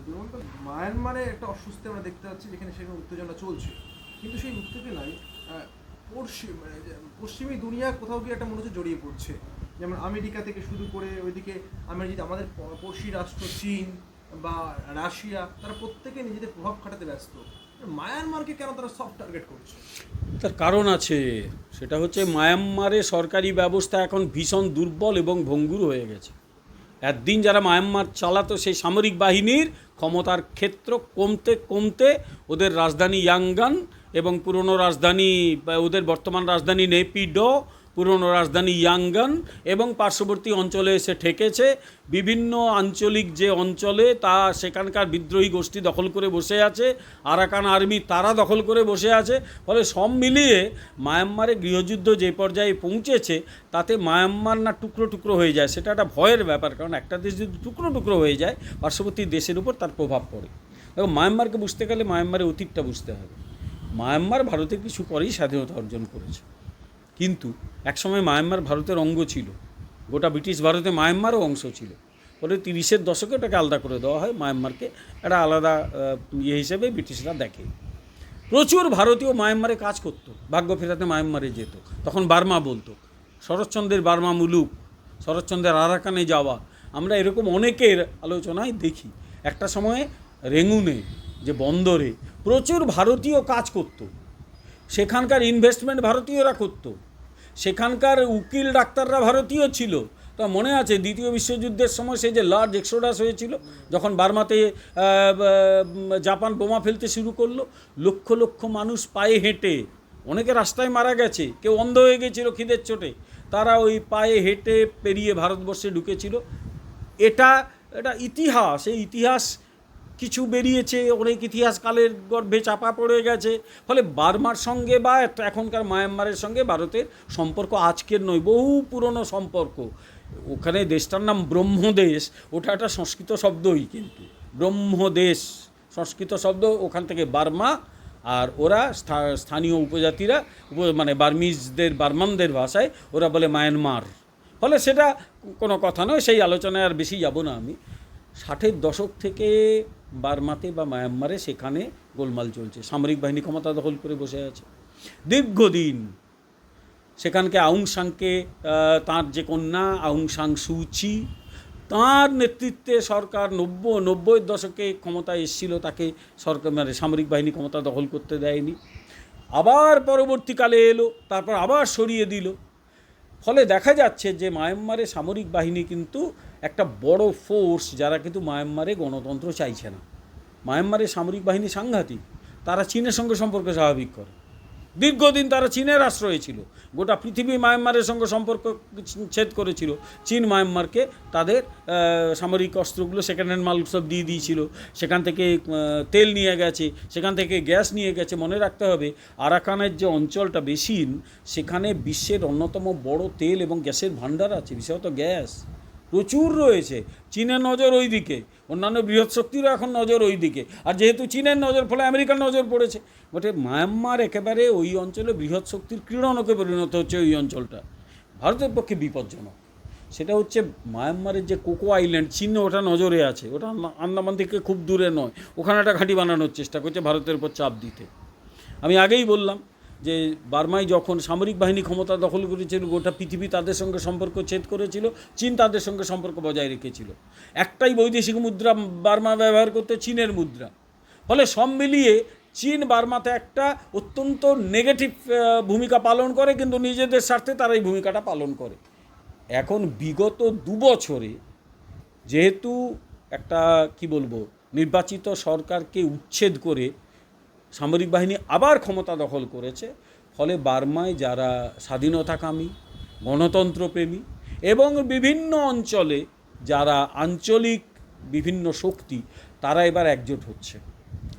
যেমন মায়ানমারে একটা অস্বস্তি আমরা দেখতে পাচ্ছি, যেখানে সেখানে উত্তেজনা চলছে, কিন্তু সেই উত্তেজনায় পশ্চিমী দুনিয়া কোথাও গিয়ে একটা মনে হচ্ছে জড়িয়ে পড়ছে। যেমন আমেরিকা থেকে শুরু করে ওইদিকে আমরা যদি আমাদের পড়শি রাষ্ট্র চীন বা রাশিয়া, তারা প্রত্যেকে নিজেদের প্রভাব খাটাতে ব্যস্ত। মায়ানমারকে কেন তারা সফট টার্গেট করছে? তার কারণ আছে। সেটা হচ্ছে মায়ানমারে সরকারি ব্যবস্থা এখন ভীষণ দুর্বল এবং ভঙ্গুর হয়ে গেছে। একদিন যারা মায়ানমার চালাতো সেই সামরিক বাহিনীর ক্ষমতার ক্ষেত্র কমতে কমতে ওদের রাজধানী ইয়াঙ্গান এবং পুরনো রাজধানী ওদের বর্তমান রাজধানী নেপিডো, পুরনো রাজধানী ইয়াঙ্গান এবং পার্শ্ববর্তী অঞ্চলে এসে ঠেকেছে। বিভিন্ন আঞ্চলিক যে অঞ্চলে তা সেখানকার বিদ্রোহী গোষ্ঠী দখল করে বসে আছে, আরাকান আর্মি তারা দখল করে বসে আছে। ফলে সব মিলিয়ে মায়ানমারে গৃহযুদ্ধ যে পর্যায়ে পৌঁছেছে, তাতে মায়ানমার না টুকরো টুকরো হয়ে যায়, সেটা একটা ভয়ের ব্যাপার। কারণ একটা দেশ যদি টুকরো টুকরো হয়ে যায়, পার্শ্ববর্তী দেশের উপর তার প্রভাব পড়ে। এবং মায়ানমারকে বুঝতে গেলে মায়ানমারের অতীতটা বুঝতে হবে। মায়ানমার ভারতের কিছু পরেই স্বাধীনতা অর্জন করেছে, কিন্তু একসময় মায়ানমার ভারতের অঙ্গ ছিল। গোটা ব্রিটিশ ভারতে মায়ানমারও অংশ ছিল। পরে 30-এর দশকে ওটাকে আলাদা করে দেওয়া হয়। মায়ানমারকে একটা আলাদা হিসেবে ব্রিটিশরা দেখে। প্রচুর ভারতীয় মায়ানমারে কাজ করতো, ভাগ্য ফেরাতে মায়ানমারে যেত। তখন বার্মা বলতো, শরৎচন্দ্রের বার্মা মুলুক, শরৎচন্দ্রের আরাকানে যাওয়া, আমরা এরকম অনেকের আলোচনায় দেখি। একটা সময়ে রেঙ্গুনে যে বন্দরে প্রচুর ভারতীয় কাজ করতো, সেখানকার ইনভেস্টমেন্ট ভারতীয়রা করতো, সেখানকার উকিল ডাক্তাররা ভারতীয় ছিল। তা মনে আছে দ্বিতীয় বিশ্বযুদ্ধের সময় সেই যে লার্জ এক্সোডাস হয়েছিল, যখন বার্মাতে জাপান বোমা ফেলতে শুরু করলো, লক্ষ লক্ষ মানুষ পায়ে হেঁটে, অনেকে রাস্তায় মারা গেছে, কেউ অন্ধ হয়ে গেছিলো খিদের চোটে, তারা ওই পায়ে হেঁটে পেরিয়ে ভারতবর্ষে ঢুকেছিল। এটা এটা ইতিহাস। এই ইতিহাস কিছু বেরিয়েছে, অনেক ইতিহাসকালের গর্ভে চাপা পড়ে গেছে। ফলে বার্মার সঙ্গে বা এখনকার মায়ানমারের সঙ্গে ভারতের সম্পর্ক আজকের নয়, বহু পুরনো সম্পর্ক। ওখানে দেশটার নাম ব্রহ্মদেশ, ওটা একটা সংস্কৃত শব্দই, কিন্তু ব্রহ্মদেশ সংস্কৃত শব্দ, ওখান থেকে বার্মা। আর ওরা স্থানীয় উপজাতিরা, মানে বার্মানদের ভাষায় ওরা বলে মায়ানমার। ফলে সেটা কোনো কথা নয়, সেই আলোচনায় আর বেশি যাব না আমি। 60-এর দশক থেকে বার্মাতে বা মায়ানমারে সেখানে গোলমাল চলছে, সামরিক বাহিনী ক্ষমতা দখল করে বসে আছে দীর্ঘদিন। সেখানকে আউং সাংকে, তাঁর যে কন্যা আউং সাং সুচি, তাঁর নেতৃত্বে সরকার 90-এর দশকে ক্ষমতায় এসেছিল, তাকে সরকার মানে সামরিক বাহিনী ক্ষমতা দখল করতে দেয়নি। আবার পরবর্তীকালে এলো, তারপর আবার সরিয়ে দিল। ফলে দেখা যাচ্ছে যে মায়ানমারে সামরিক বাহিনী কিন্তু একটা বড় ফোর্স, যারা কিন্তু মায়ানমারে গণতন্ত্র চাইছে না। মায়ানমারের সামরিক বাহিনী সাংঘাতিক, তারা চীনের সঙ্গে সম্পর্ক স্বাভাবিক করে। দীর্ঘদিন তারা চীনের আশ্রয়ে ছিল, গোটা পৃথিবী মায়ানমারের সঙ্গে সম্পর্ক ছেদ করেছিল। চীন মায়ানমারকে তাদের সামরিক অস্ত্রগুলো সেকেন্ড হ্যান্ড মাল সব দিয়ে দিয়েছিল, সেখান থেকে তেল নিয়ে গেছে, সেখান থেকে গ্যাস নিয়ে গেছে। মনে রাখতে হবে, আরাকানের যে অঞ্চলটা বেশি, সেখানে বিশ্বের অন্যতম বড় তেল এবং গ্যাসের ভাণ্ডার আছে, বিশেষত গ্যাস প্রচুর রয়েছে। চীনের নজর ওই দিকে, অন্যান্য বৃহৎ শক্তিরও এখন নজর ওই দিকে। আর যেহেতু চীনের নজর, ফলে আমেরিকার নজর পড়েছে। বটে মায়ানমার একেবারে ওই অঞ্চলে বৃহৎ শক্তির ক্রীড়নকে পরিণত হচ্ছে। ওই অঞ্চলটা ভারতের পক্ষে বিপজ্জনক। সেটা হচ্ছে মায়ানমারের যে কোকো আইল্যান্ড, চীন ওটা নজরে আছে, ওটা আন্দামান থেকে খুব দূরে নয়। ওখানে একটা ঘাঁটি বানানোর চেষ্টা করছে ভারতের উপর চাপ দিতে। আমি আগেই বললাম যে বার্মায় যখন সামরিক বাহিনী ক্ষমতা দখল করেছিল, গোটা পৃথিবী তাদের সঙ্গে সম্পর্ক ছেদ করেছিল, চীন তাদের সঙ্গে সম্পর্ক বজায় রেখেছিল। একটাই বৈদেশিক মুদ্রা বার্মা ব্যবহার করতে, চীনের মুদ্রা। ফলে সব মিলিয়ে চীন বার্মাতে একটা অত্যন্ত নেগেটিভ ভূমিকা পালন করে, কিন্তু নিজেদের স্বার্থে তারা এই ভূমিকাটা পালন করে। এখন বিগত 2 বছরে যেহেতু একটা নির্বাচিত সরকারকে উচ্ছেদ করে সামরিক বাহিনী আবার ক্ষমতা দখল করেছে, ফলে বার্মায় যারা স্বাধীনতাকামী, গণতন্ত্রপ্রেমী এবং বিভিন্ন অঞ্চলে যারা আঞ্চলিক বিভিন্ন শক্তি, তারা এবার একজোট হচ্ছে,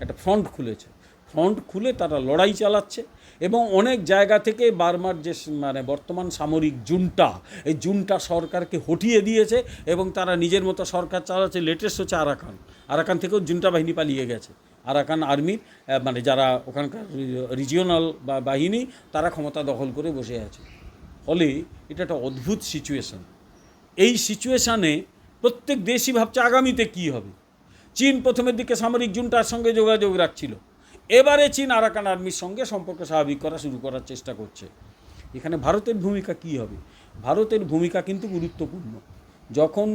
একটা ফ্রন্ট খুলেছে। ফ্রন্ট খুলে তারা লড়াই চালাচ্ছে এবং অনেক জায়গা থেকে বার্মার যে বর্তমান সামরিক জুন্টা, এই জুন্টা সরকারকে হটিয়ে দিয়েছে এবং তারা নিজের মতো সরকার চালাচ্ছে। লেটেস্ট হচ্ছে আরাকান থেকেও জুন্টা বাহিনী পালিয়ে গেছে। আরাকান আর্মির যারা ওখানকার রিজিওনাল বাহিনী, তারা ক্ষমতা দখল করে বসে আছে। ফলে এটা একটা অদ্ভুত সিচুয়েশান। এই সিচুয়েশানে প্রত্যেক দেশই ভাবছে আগামীতে কী হবে। চীন প্রথমের দিকে সামরিক জুনটার সঙ্গে যোগাযোগ রাখছিল, এবারে চীন আরাকান আর্মির সঙ্গে সম্পর্ক স্বাভাবিক শুরু করার চেষ্টা করছে। এখানে ভারতের ভূমিকা কী হবে? ভারতের ভূমিকা কিন্তু গুরুত্বপূর্ণ। যখন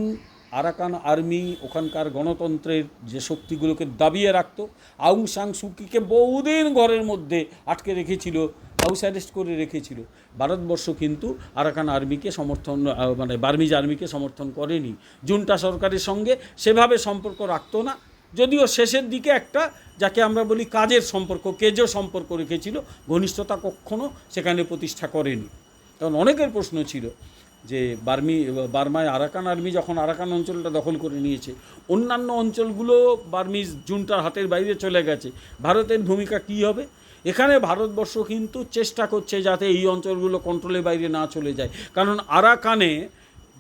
আরাকান আর্মি ওখানকার গণতন্ত্রের যে শক্তিগুলোকে দাবিয়ে রাখতো, আউং সাং সুকিকে বহুদিন ঘরের মধ্যে আটকে রেখেছিল, হাউস অ্যারেস্ট করে রেখেছিল, ভারতবর্ষ কিন্তু আরাকান আর্মিকে সমর্থন মানে বার্মিজ আর্মিকে সমর্থন করেনি। জুনটা সরকারের সঙ্গে সেভাবে সম্পর্ক রাখতো না, যদিও শেষের দিকে একটা যাকে আমরা বলি কাজের সম্পর্ক, কেজো সম্পর্ক রেখেছিল, ঘনিষ্ঠতা কখনো সেখানে প্রতিষ্ঠা করেনি। কারণ অনেকের প্রশ্ন ছিল যে বার্মায় আরাকান আর্মি যখন আরাকান অঞ্চলটা দখল করে নিয়েছে, অন্যান্য অঞ্চলগুলো বার্মিজ জুনটার হাতের বাইরে চলে গেছে, ভারতের ভূমিকা কী হবে? এখানে ভারতবর্ষ কিন্তু চেষ্টা করছে যাতে এই অঞ্চলগুলো কন্ট্রোলের বাইরে না চলে যায়। কারণ আরাকানে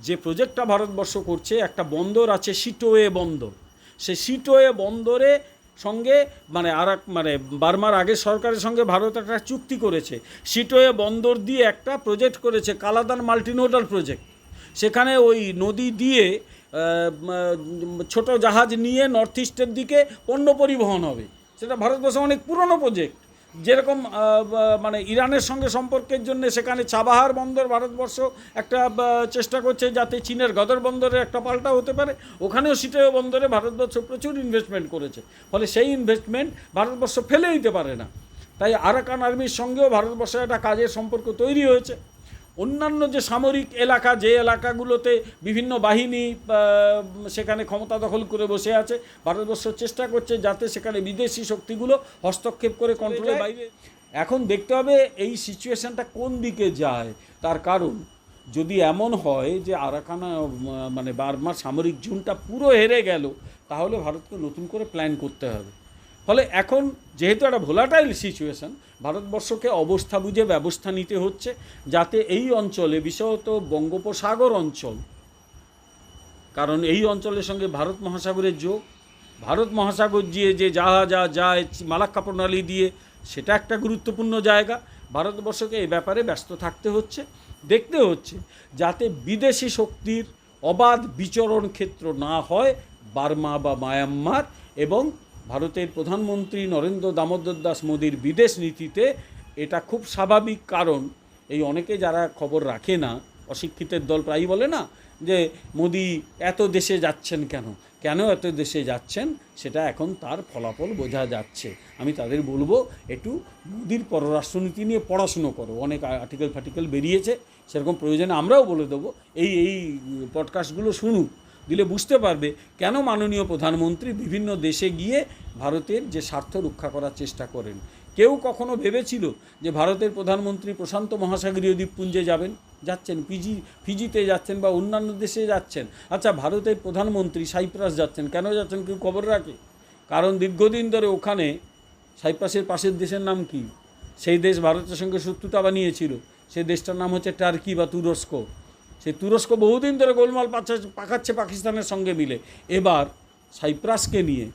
যে প্রজেক্টটা ভারতবর্ষ করছে, একটা বন্দর আছে সিটোয়ে বন্দর, সেই সিটোয়ে বন্দরে সঙ্গে মানে বার্মার আগের সরকারের সঙ্গে ভারত একটা চুক্তি করেছে, সিটোয়ে বন্দর দিয়ে একটা প্রজেক্ট করেছে কালাদান মাল্টিনোডাল প্রজেক্ট। সেখানে ওই নদী দিয়ে ছোট জাহাজ নিয়ে নর্থ ইস্টের দিকে পণ্য পরিবহন হবে। সেটা ভারতবর্ষে অনেক পুরনো প্রজেক্ট। যেরকম মানে ইরানের সঙ্গে সম্পর্কের জন্য সেখানে চাবাহার বন্দর ভারতবর্ষ একটা চেষ্টা করছে যাতে চীনের গদর বন্দরের একটা পাল্টা হতে পারে, ওখানেও সিটোয়ে বন্দরে ভারতবর্ষ প্রচুর ইনভেস্টমেন্ট করেছে, ফলে সেই ইনভেস্টমেন্ট ভারতবর্ষ ফেলে দিতে পারে না। তাই আরাকান আর্মির সঙ্গেও ভারতবর্ষের একটা কাজের সম্পর্ক তৈরি হয়েছে। অন্যান্য যে সামরিক এলাকা, যে এলাকাগুলোতে বিভিন্ন বাহিনী সেখানে ক্ষমতা দখল করে বসে আছে, ভারতবর্ষ চেষ্টা করছে যাতে সেখানে বিদেশি শক্তিগুলো হস্তক্ষেপ করে কন্ট্রোলের বাইরে। এখন দেখতে হবে এই সিচুয়েশানটা কোন দিকে যায়। তার কারণ যদি এমন হয় যে আরাকান মানে বার্মার সামরিক জুনটা পুরো হেরে গেল, তাহলে ভারতকে নতুন করে প্ল্যান করতে হবে। ফলে এখন যেহেতু একটা ভোলাটাইল সিচুয়েশান, ভারতবর্ষকে অবস্থা বুঝে ব্যবস্থা নিতে হচ্ছে যাতে এই অঞ্চলে, বিশেষত বঙ্গোপসাগর অঞ্চল, কারণ এই অঞ্চলের সঙ্গে ভারত মহাসাগরের যোগ, ভারত মহাসাগর দিয়ে যে জাহাজ যায় মালাক্কা প্রণালী দিয়ে, সেটা একটা গুরুত্বপূর্ণ জায়গা। ভারতবর্ষকে এই ব্যাপারে ব্যস্ত থাকতে হচ্ছে, দেখতে হচ্ছে যাতে বিদেশি শক্তির অবাধ বিচরণ ক্ষেত্র না হয় বার্মা বা মায়ানমার। এবং ভারতের প্রধানমন্ত্রী নরেন্দ্র দামোদর দাস মোদির বিদেশ নীতিতে এটা খুব স্বাভাবিক। কারণ এই অনেকে যারা খবর রাখে না, অশিক্ষিতের দল প্রায়ই বলে না যে মোদি এত দেশে যাচ্ছেন কেন এত দেশে যাচ্ছেন, সেটা এখন তার ফলাফল বোঝা যাচ্ছে। আমি তাদের বলবো একটু মোদির পররাষ্ট্রনীতি নিয়ে পড়াশুনো করো, অনেক আর্টিকেল বেরিয়েছে, সেরকম প্রয়োজনে আমরাও বলে দেবো। এই পডকাস্টগুলো শুনুক, দিলে বুঝতে পারবে কেন মাননীয় প্রধানমন্ত্রী বিভিন্ন দেশে গিয়ে ভারতের যে স্বার্থ রক্ষা করার চেষ্টা করেন। কেউ কখনো ভেবেছিল যে ভারতের প্রধানমন্ত্রী প্রশান্ত মহাসাগরীয় দ্বীপপুঞ্জে যাচ্ছেন, ফিজিতে যাচ্ছেন বা অন্যান্য দেশে যাচ্ছেন? আচ্ছা, ভারতের প্রধানমন্ত্রী সাইপ্রাস যাচ্ছেন, কেন যাচ্ছেন কেউ খবর রাখে? কারণ দীর্ঘদিন ধরে ওখানে সাইপ্রাসের পাশের দেশের নাম কি? সেই দেশ ভারতের সঙ্গে শত্রুতা বানিয়েছিল, সেই দেশটার নাম হচ্ছে টার্কি বা তুরস্ক। সেই তুরস্ক বহুদিন ধরে গোলমাল পাকাচ্ছে পাকিস্তানের সঙ্গে মিলে। এবার সাইপ্রাসকে নিয়ে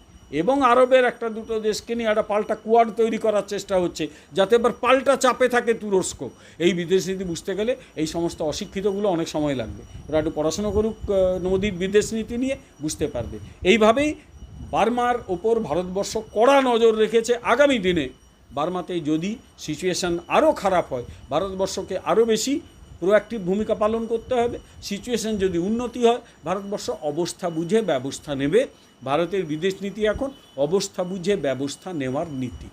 এবং আরবের একটা দুটো দেশকে নিয়ে একটা পাল্টা কোয়াড তৈরি করার চেষ্টা হচ্ছে, যাতে এবার পাল্টা চাপে থাকে তুরস্ক। এই বিদেশ নীতি বুঝতে গেলে এই সমস্ত অশিক্ষিতগুলো অনেক সময় লাগবে, ওরা একটু পড়াশুনো করুক মোদির বিদেশ নীতি নিয়ে, বুঝতে পারবে। এইভাবেই বার্মার ওপর ভারতবর্ষ কড়া নজর রেখেছে। আগামী দিনে বার্মাতে যদি সিচুয়েশান আরও খারাপ হয়, ভারতবর্ষকে আরও বেশি প্রোঅ্যাক্টিভ ভূমিকা পালন করতে হবে। সিচুয়েশান যদি উন্নতি হয়, ভারতবর্ষ অবস্থা বুঝে ব্যবস্থা নেবে। ভারতের বিদেশ নীতি এখন অবস্থা বুঝে ব্যবস্থা নেওয়ার নীতি।